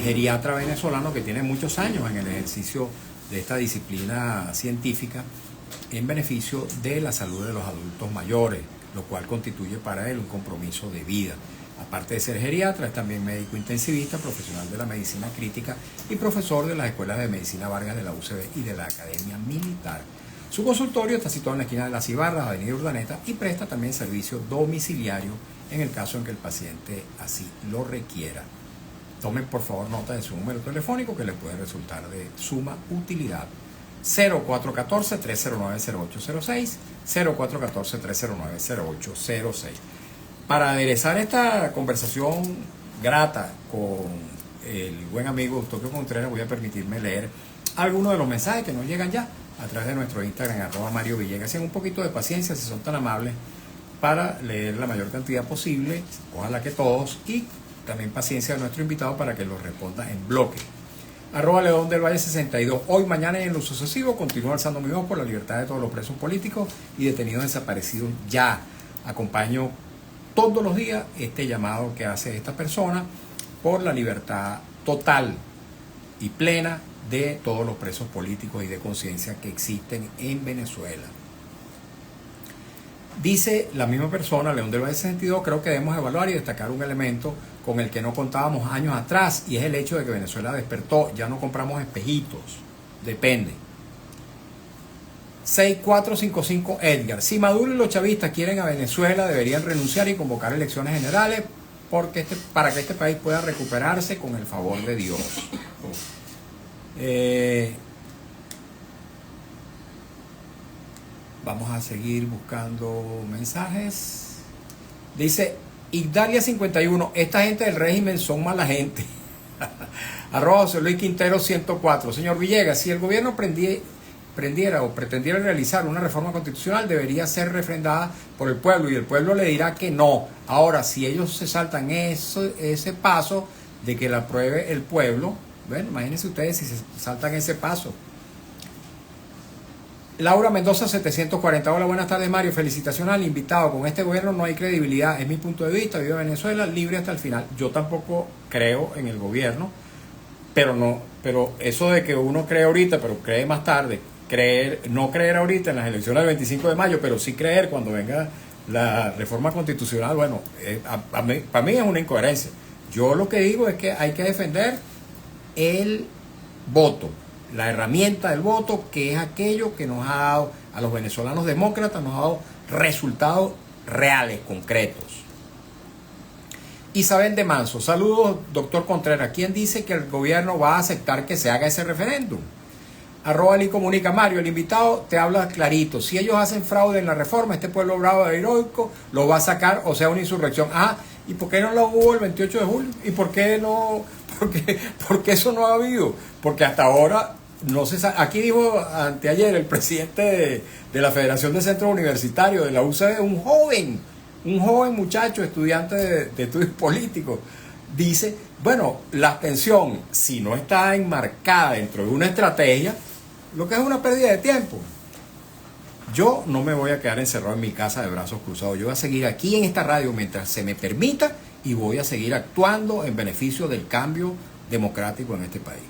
S2: geriatra venezolano que tiene muchos años en el ejercicio de esta disciplina científica en beneficio de la salud de los adultos mayores, lo cual constituye para él un compromiso de vida. Aparte de ser geriatra, es también médico intensivista, profesional de la medicina crítica y profesor de las escuelas de medicina Vargas de la UCB y de la Academia Militar. Su consultorio está situado en la esquina de Las Ibarras, Avenida Urdaneta, y presta también servicio domiciliario en el caso en que el paciente así lo requiera. Tomen por favor nota de su número telefónico que le puede resultar de suma utilidad. 0414-309-0806, 0414-309-0806. Para aderezar esta conversación grata con el buen amigo Eustoquio Contreras, voy a permitirme leer algunos de los mensajes que nos llegan ya a través de nuestro Instagram, @Mario Villegas. Hacen un poquito de paciencia si son tan amables para leer la mayor cantidad posible, ojalá que todos, y también paciencia de nuestro invitado para que los responda en bloque. @León del Valle 62. Hoy, mañana y en lo sucesivo continúo alzando mi voz por la libertad de todos los presos políticos y detenidos desaparecidos ya. Acompaño todos los días este llamado que hace esta persona por la libertad total y plena de todos los presos políticos y de conciencia que existen en Venezuela. Dice la misma persona, León del Valle 62, creo que debemos evaluar y destacar un elemento con el que no contábamos años atrás, y es el hecho de que Venezuela despertó. Ya no compramos espejitos, depende. 6455 Edgar. Si Maduro y los chavistas quieren a Venezuela, deberían renunciar y convocar elecciones generales para que este país pueda recuperarse con el favor de Dios. Vamos a seguir buscando mensajes. Dice Igdalia 51, esta gente del régimen son mala gente. Arroba José Luis Quintero 104. Señor Villegas, si el gobierno prendiera o pretendiera realizar una reforma constitucional, debería ser refrendada por el pueblo y el pueblo le dirá que no. Ahora, si ellos se saltan ese paso de que la apruebe el pueblo, bueno, imagínense ustedes si se saltan ese paso. Laura Mendoza 740. Hola, buenas tardes, Mario. Felicitaciones al invitado. Con este gobierno no hay credibilidad. Es mi punto de vista. Viva Venezuela libre hasta el final. Yo tampoco creo en el gobierno, pero eso de que uno cree ahorita, pero cree más tarde, no creer ahorita en las elecciones del 25 de mayo, pero sí creer cuando venga la reforma constitucional, bueno, para mí es una incoherencia. Yo lo que digo es que hay que defender el voto, la herramienta del voto, que es aquello que nos ha dado a los venezolanos demócratas, nos ha dado resultados reales, concretos. Isabel de Manso, saludos, doctor Contreras. ¿Quién dice que el gobierno va a aceptar que se haga ese referéndum? Arroba Li Comunica. Mario, el invitado te habla clarito. Si ellos hacen fraude en la reforma, este pueblo bravo de heroico lo va a sacar, o sea, una insurrección. ¿Y por qué no lo hubo el 28 de julio? ¿Y por qué no? Porque eso no ha habido. Porque hasta ahora no se sabe. Aquí dijo anteayer el presidente de la Federación de Centros Universitarios de la UCB, un joven muchacho, estudiante de estudios políticos, dice, bueno, la pensión, si no está enmarcada dentro de una estrategia, lo que es una pérdida de tiempo. Yo no me voy a quedar encerrado en mi casa de brazos cruzados. Yo voy a seguir aquí en esta radio mientras se me permita y voy a seguir actuando en beneficio del cambio democrático en este país.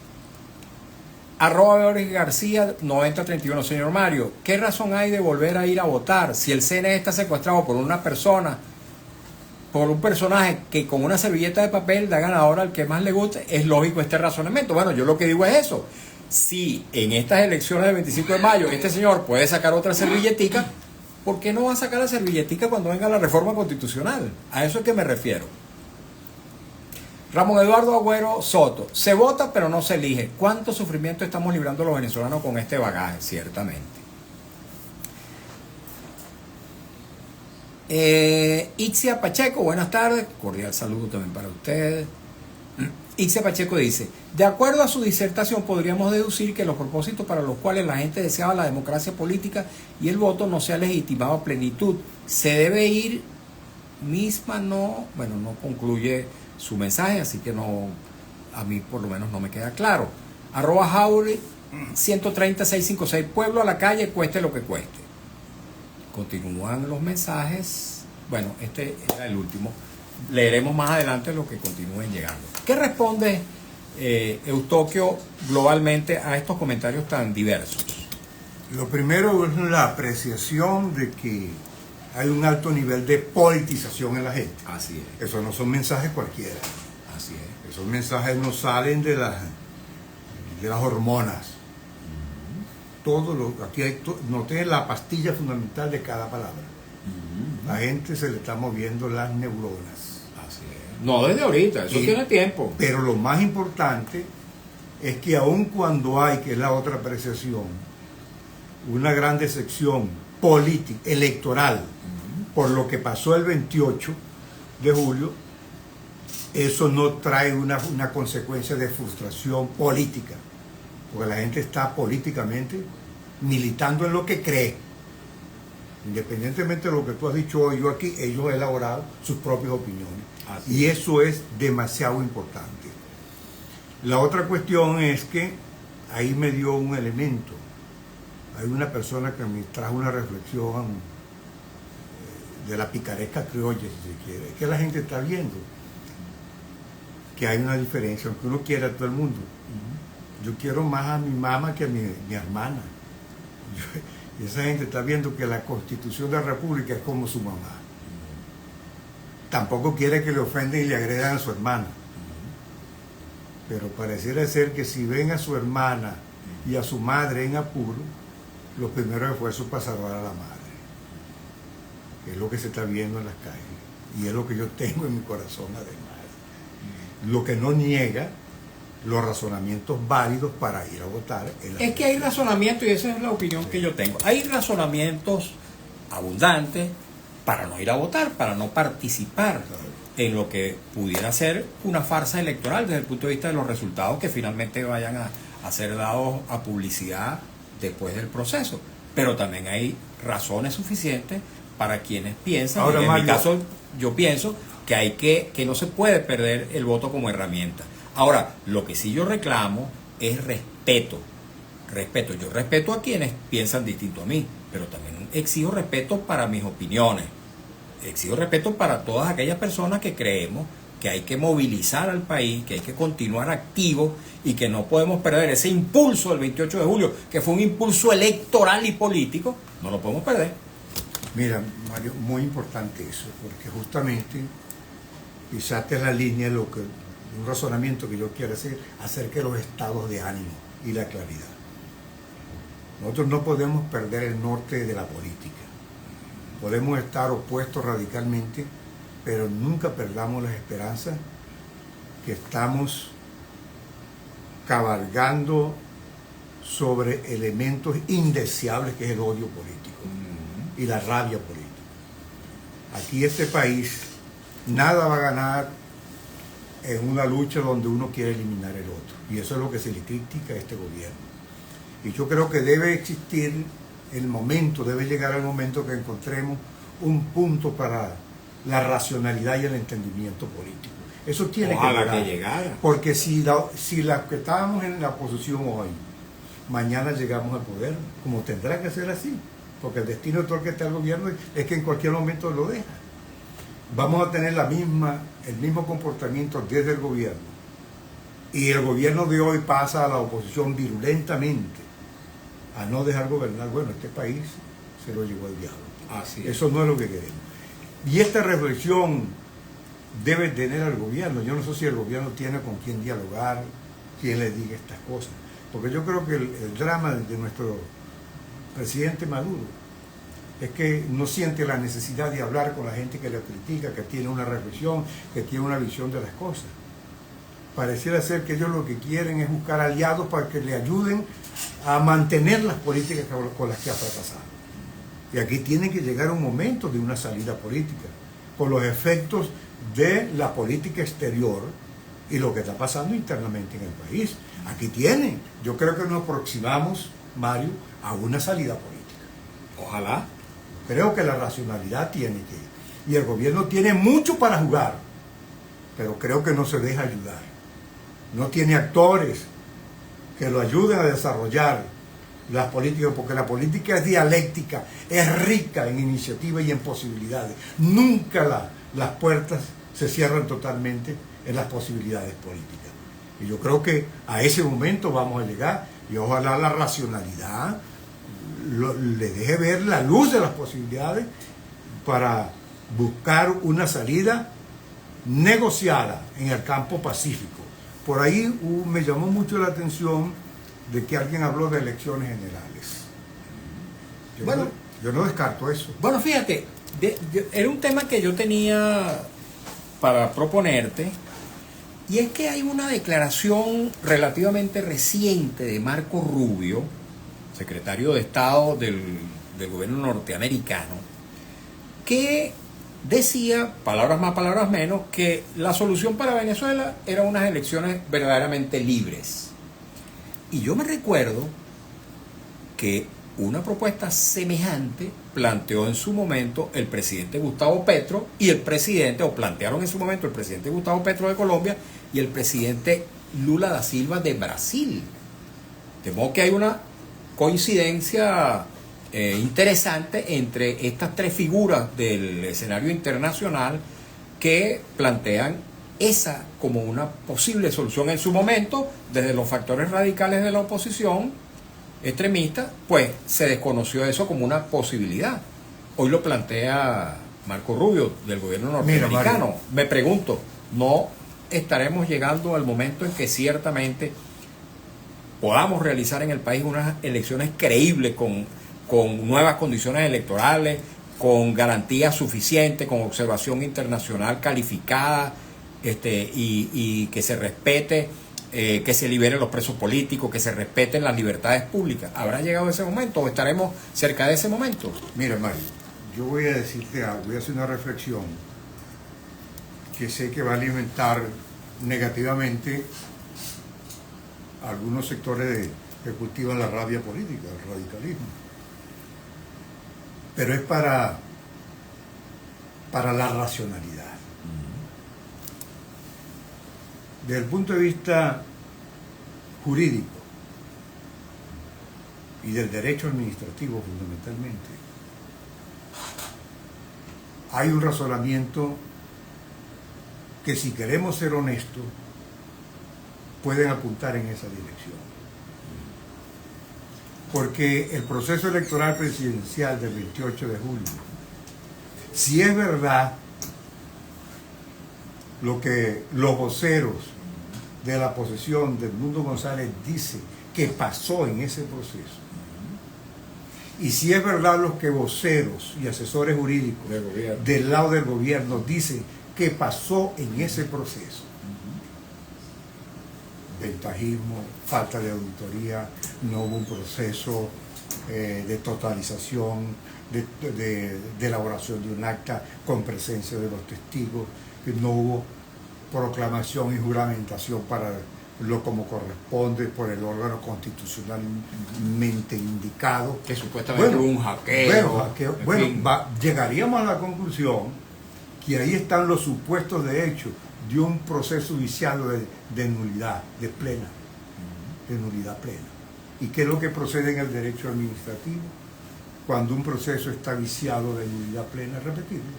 S2: Arroba Jorge García 9031. Señor Mario, ¿qué razón hay de volver a ir a votar si el CNE está secuestrado por una persona, por un personaje que con una servilleta de papel da ganador al que más le guste? Es lógico este razonamiento. Bueno, yo lo que digo es eso. Si en estas elecciones del 25 de mayo este señor puede sacar otra servilletica, ¿por qué no va a sacar la servilletica cuando venga la reforma constitucional? A eso es que me refiero. Ramón Eduardo Agüero Soto, se vota pero no se elige. ¿Cuánto sufrimiento estamos librando los venezolanos con este bagaje? Ciertamente. Ixia Pacheco, buenas tardes, cordial saludo también para ustedes. Ixia Pacheco dice, de acuerdo a su disertación podríamos deducir que los propósitos para los cuales la gente deseaba la democracia política y el voto no se ha legitimado a plenitud. Se debe ir misma, no concluye su mensaje, así que no, a mí por lo menos no me queda claro. Arroba Jauri 130-656, pueblo a la calle, cueste lo que cueste. Continúan los mensajes. Bueno, este era el último. Leeremos más adelante lo que continúen llegando. ¿Qué responde Eustoquio globalmente a estos comentarios tan diversos?
S3: Lo primero es la apreciación de que hay un alto nivel de politización en la gente.
S2: Así es.
S3: Eso no son mensajes cualquiera.
S2: Así es.
S3: Esos mensajes no salen de las hormonas. Aquí noté la pastilla fundamental de cada palabra. La gente se le está moviendo las neuronas.
S2: Así es. No desde ahorita, eso tiene tiempo.
S3: Pero lo más importante es que aun cuando hay, que es la otra apreciación, una gran decepción política, electoral, por lo que pasó el 28 de julio, eso no trae una consecuencia de frustración política, porque la gente está políticamente militando en lo que cree. Independientemente de lo que tú has dicho hoy, yo aquí, ellos han elaborado sus propias opiniones. Y eso es demasiado importante. La otra cuestión es que ahí me dio un elemento. Hay una persona que me trajo una reflexión de la picaresca criolla, si se quiere. Es que la gente está viendo que hay una diferencia, aunque uno quiera a todo el mundo. Yo quiero más a mi mamá que a mi hermana. Y esa gente está viendo que la Constitución de la República es como su mamá. Tampoco quiere que le ofenden y le agredan a su hermana. Pero pareciera ser que si ven a su hermana y a su madre en apuro, los primeros esfuerzos para salvar a la madre. Que es lo que se está viendo en las calles. Y es lo que yo tengo en mi corazón además. Lo que no niega los razonamientos válidos para ir a votar.
S2: Es que hay razonamientos, y esa es la opinión que yo tengo. Hay razonamientos abundantes para no ir a votar, para no participar en lo que pudiera ser una farsa electoral desde el punto de vista de los resultados que finalmente vayan a ser dados a publicidad después del proceso. Pero también hay razones suficientes para quienes piensan,
S3: ahora,
S2: y en
S3: Mario,
S2: mi caso yo pienso que no se puede perder el voto como herramienta. Ahora, lo que sí yo reclamo es respeto. Yo respeto a quienes piensan distinto a mí, pero también exijo respeto para mis opiniones. Exijo respeto para todas aquellas personas que creemos que hay que movilizar al país, que hay que continuar activos y que no podemos perder ese impulso del 28 de julio, que fue un impulso electoral y político, no lo podemos perder.
S3: Mira, Mario, muy importante eso, porque justamente pisaste la línea de un razonamiento que yo quiero hacer acerca de los estados de ánimo y la claridad. Nosotros no podemos perder el norte de la política. Podemos estar opuestos radicalmente, pero nunca perdamos las esperanzas que estamos cabalgando sobre elementos indeseables que es el odio político y la rabia política. Aquí este país nada va a ganar en una lucha donde uno quiere eliminar el otro, y eso es lo que se le critica a este gobierno. Y yo creo que debe existir debe llegar el momento que encontremos un punto para la racionalidad y el entendimiento político. Eso tiene que llegar. Porque si la que estábamos en la oposición hoy, mañana llegamos al poder, como tendrá que ser así, porque el destino de todo el que está al gobierno es que en cualquier momento lo deja. Vamos a tener el mismo comportamiento desde el gobierno. Y el gobierno de hoy pasa a la oposición virulentamente a no dejar gobernar. Bueno, este país se lo llevó el diablo.
S2: Así es.
S3: Eso no es lo que queremos. Y esta reflexión debe tener al gobierno. Yo no sé si el gobierno tiene con quién dialogar, quién le diga estas cosas. Porque yo creo que el drama de nuestro presidente Maduro es que no siente la necesidad de hablar con la gente que le critica, que tiene una reflexión, que tiene una visión de las cosas. Pareciera ser que ellos lo que quieren es buscar aliados para que le ayuden a mantener las políticas con las que ha fracasado. Y aquí tiene que llegar un momento de una salida política, por los efectos de la política exterior y lo que está pasando internamente en el país. Aquí yo creo que nos aproximamos, Mario, a una salida política.
S2: Ojalá.
S3: Creo que la racionalidad tiene que ir. Y el gobierno tiene mucho para jugar, pero creo que no se deja ayudar. No tiene actores que lo ayuden a desarrollar las políticas, porque la política es dialéctica, es rica en iniciativas y en posibilidades. Nunca las puertas se cierran totalmente en las posibilidades políticas. Y yo creo que a ese momento vamos a llegar, y ojalá la racionalidad le deje ver la luz de las posibilidades para buscar una salida negociada en el campo pacífico. Por ahí me llamó mucho la atención de que alguien habló de elecciones generales. Yo no descarto eso.
S2: Bueno, fíjate, era un tema que yo tenía para proponerte, y es que hay una declaración relativamente reciente de Marco Rubio, secretario de Estado del gobierno norteamericano, que decía, palabras más, palabras menos, que la solución para Venezuela eran unas elecciones verdaderamente libres. Y yo me recuerdo que una propuesta semejante planteó en su momento el presidente Gustavo Petro y plantearon en su momento el presidente Gustavo Petro de Colombia y el presidente Lula da Silva de Brasil. De modo que hay una coincidencia interesante entre estas tres figuras del escenario internacional que plantean esa como una posible solución en su momento. Desde los factores radicales de la oposición extremista, pues se desconoció eso como una posibilidad. Hoy lo plantea Marco Rubio del gobierno norteamericano.
S3: Mira,
S2: me pregunto, ¿no estaremos llegando al momento en que ciertamente podamos realizar en el país unas elecciones creíbles con nuevas condiciones electorales, con garantías suficientes, con observación internacional calificada, y que se respete que se liberen los presos políticos, que se respeten las libertades públicas. ¿Habrá llegado ese momento o estaremos cerca de ese momento?
S3: Mira, Mario, yo voy a decirte algo, voy a hacer una reflexión que sé que va a alimentar negativamente a algunos sectores que cultivan la rabia política, el radicalismo. Pero es para la racionalidad. Desde el punto de vista jurídico y del derecho administrativo fundamentalmente, hay un razonamiento que, si queremos ser honestos, pueden apuntar en esa dirección. Porque el proceso electoral presidencial del 28 de julio, si es verdad lo que los voceros de la posesión de Edmundo González dice que pasó en ese proceso, y si es verdad lo que voceros y asesores jurídicos del lado del gobierno dicen que pasó en ese proceso, ventajismo, falta de auditoría, no hubo un proceso de totalización, de elaboración de un acta con presencia de los testigos, que no hubo proclamación y juramentación para lo como corresponde por el órgano constitucionalmente indicado.
S2: Que supuestamente hubo un hackeo.
S3: Llegaríamos a la conclusión que ahí están los supuestos de hecho de un proceso viciado de nulidad, de nulidad plena. ¿Y qué es lo que procede en el derecho administrativo? Cuando un proceso está viciado de nulidad plena, repetirlo.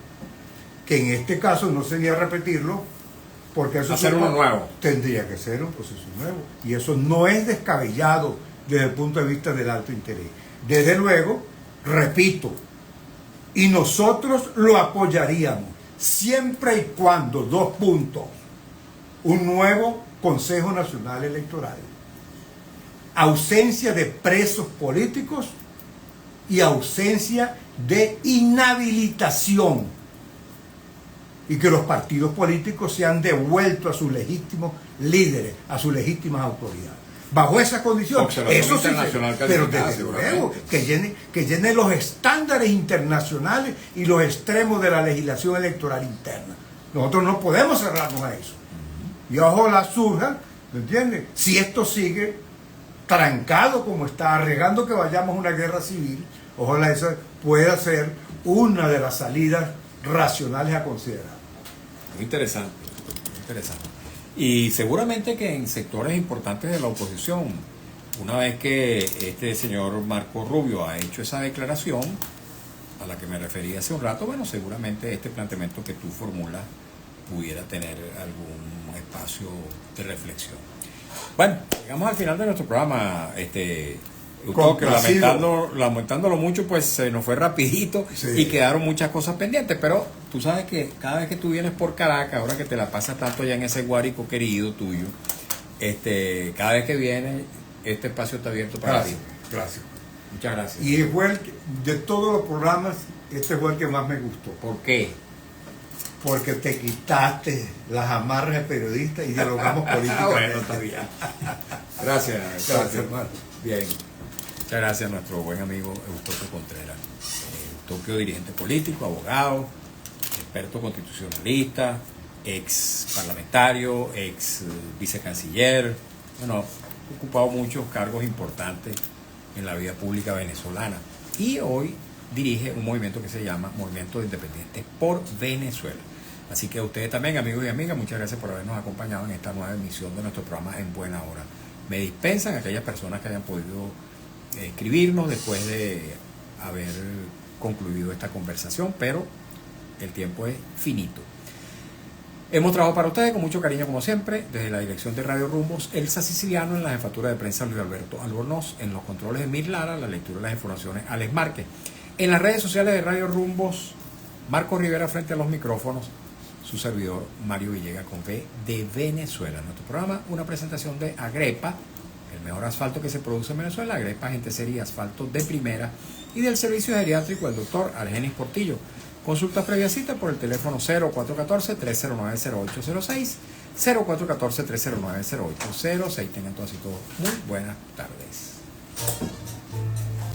S3: Que en este caso no sería repetirlo, porque eso
S2: hacer uno nuevo.
S3: Tendría que ser un proceso nuevo. Y eso no es descabellado desde el punto de vista del alto interés. Desde luego, repito, y nosotros lo apoyaríamos, siempre y cuando, 2 puntos, un nuevo Consejo Nacional Electoral, ausencia de presos políticos y ausencia de inhabilitación, y que los partidos políticos sean devueltos a sus legítimos líderes, a sus legítimas autoridades. Bajo esa condición, eso sí, pero desde luego que llene los estándares internacionales y los extremos de la legislación electoral interna. Nosotros no podemos cerrarnos a eso. Y ojalá surja, ¿me entiendes? Si esto sigue trancado como está, arriesgando que vayamos a una guerra civil, ojalá esa pueda ser una de las salidas racionales a considerar.
S2: Muy interesante, muy interesante. Y seguramente que en sectores importantes de la oposición, una vez que este señor Marco Rubio ha hecho esa declaración a la que me referí hace un rato, bueno, seguramente este planteamiento que tú formulas pudiera tener algún espacio de reflexión. Bueno, llegamos al final de nuestro programa, que lamentándolo mucho, pues se nos fue rapidito, sí, y quedaron muchas cosas pendientes, pero tú sabes que cada vez que tú vienes por Caracas, ahora que te la pasas tanto ya en ese Guárico querido tuyo, cada vez que vienes, este espacio está abierto para ti.
S3: Gracias.
S2: Muchas gracias.
S3: Y fue de todos los programas, este fue el que más me gustó.
S2: ¿Por qué?
S3: Porque te quitaste las amarras de periodista y dialogamos políticamente.
S2: Bueno, está bien. Gracias,
S3: hermano.
S2: Bien. Muchas gracias a nuestro buen amigo Eustoquio Contreras. Eustoquio, dirigente político, abogado, experto constitucionalista, ex parlamentario, ex vicecanciller. Bueno, ha ocupado muchos cargos importantes en la vida pública venezolana. Y hoy dirige un movimiento que se llama Movimiento de Independientes por Venezuela. Así que a ustedes también, amigos y amigas, muchas gracias por habernos acompañado en esta nueva emisión de nuestro programa En Buena Hora. Me dispensan aquellas personas que hayan podido escribirnos después de haber concluido esta conversación, pero el tiempo es finito. Hemos trabajado para ustedes con mucho cariño, como siempre, desde la dirección de Radio Rumbos, Elsa Siciliano, en la jefatura de prensa Luis Alberto Albornoz, en los controles de Mir Lara, la lectura de las informaciones Alex Márquez, en las redes sociales de Radio Rumbos, Marco Rivera frente a los micrófonos, su servidor Mario Villegas con V de Venezuela. En nuestro programa, una presentación de Agrepa, el mejor asfalto que se produce en Venezuela, Agrepa Gente Sería Asfalto de Primera, y del servicio geriátrico el doctor Argenis Portillo. Consulta previa cita por el teléfono 0414-309-0806, 0414-309-0806. Tengan todas y todos muy buenas tardes.